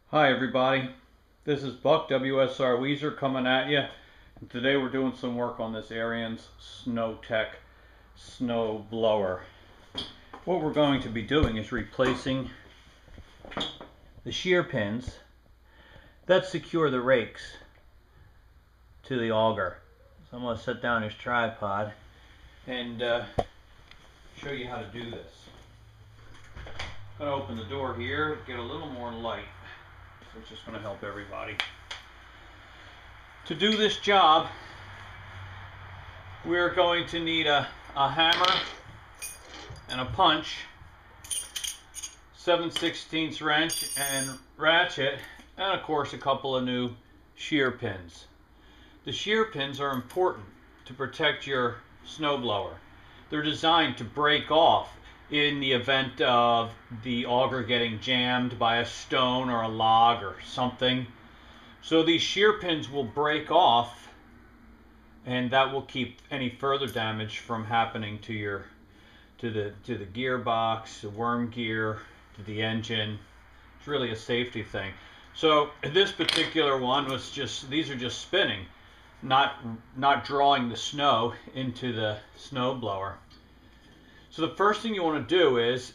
Hi everybody, this is Buck WSR Weezer coming at you, and today we're doing some work on this Ariens Snowtech Snowblower. What we're going to be doing is replacing the shear pins that secure the rakes to the auger. So I'm going to set down this tripod and show you how to do this. I'm going to open the door here, get a little more light. So it's just going to help everybody. To do this job, we're going to need a hammer and a punch, 7/16 wrench and ratchet, and of course a couple of new shear pins. The shear pins are important to protect your snowblower. They're designed to break off in the event of the auger getting jammed by a stone or a log or something. So these shear pins will break off, and that will keep any further damage from happening to the gearbox, the worm gear, to the engine. It's really a safety thing. So this particular one was these are just spinning, not drawing the snow into the snowblower. So the first thing you want to do is,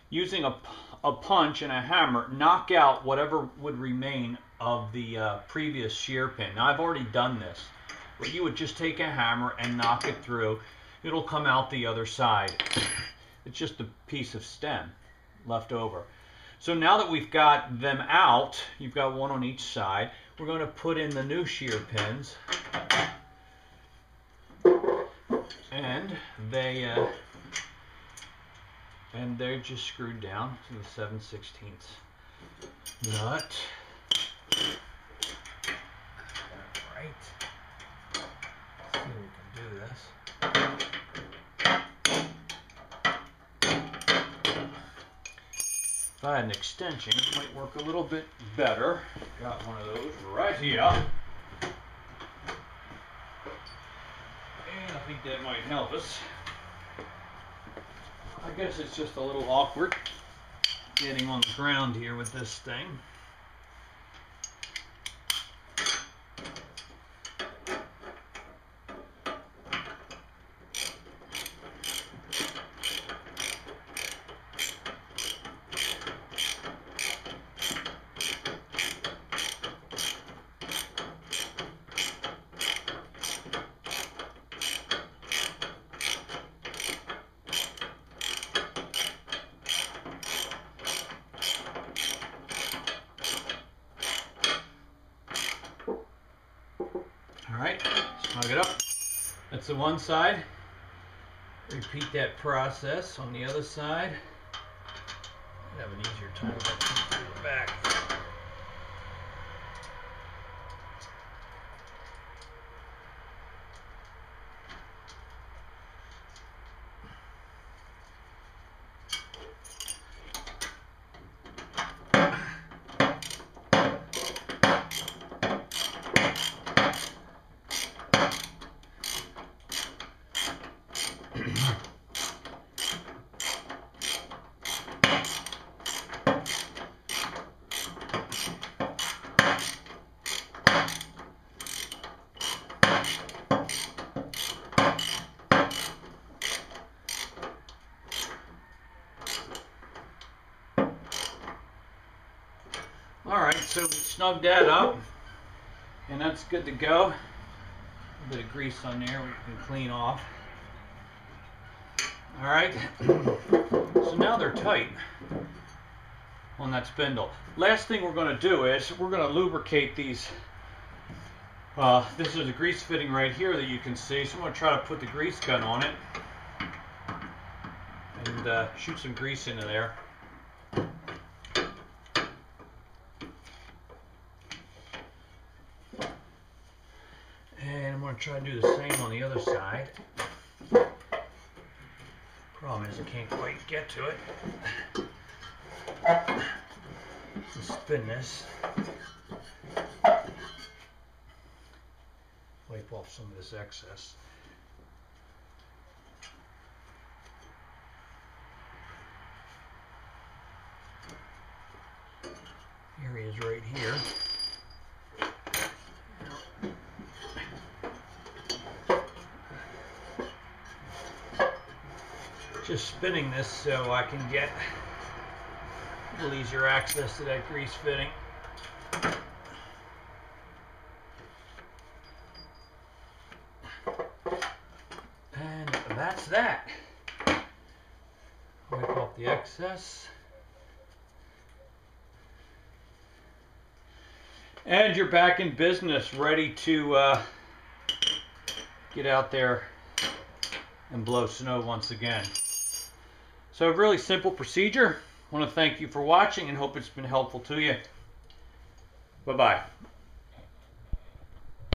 using a punch and a hammer, knock out whatever would remain of the previous shear pin. Now I've already done this, but you would just take a hammer and knock it through. It'll come out the other side. It's just a piece of stem left over. So now that we've got them out, you've got one on each side, we're going to put in the new shear pins. And they're just screwed down to the 7/16 nut. Alright. Let's see if we can do this. If I had an extension, it might work a little bit better. Got one of those right here. And I think that might help us. I guess it's just a little awkward getting on the ground here with this thing. Alright, snug it up. That's the one side. Repeat that process on the other side. I'd have an easier time with the back. Alright, so we snugged that up, and that's good to go. A bit of grease on there we can clean off. Alright, so now they're tight on that spindle. Last thing we're going to do is we're going to lubricate these. This is a grease fitting right here that you can see, so I'm going to try to put the grease gun on it and shoot some grease into there. And I'm going to try to do the same on the other side. Problem is I can't quite get to it. Let's spin this. Wipe off some of this excess. areas right here. Just spinning this so I can get a little easier access to that grease fitting. And that's that. Wipe off the excess. And you're back in business, ready to get out there and blow snow once again. So a really simple procedure. I want to thank you for watching and hope it's been helpful to you. Bye-bye.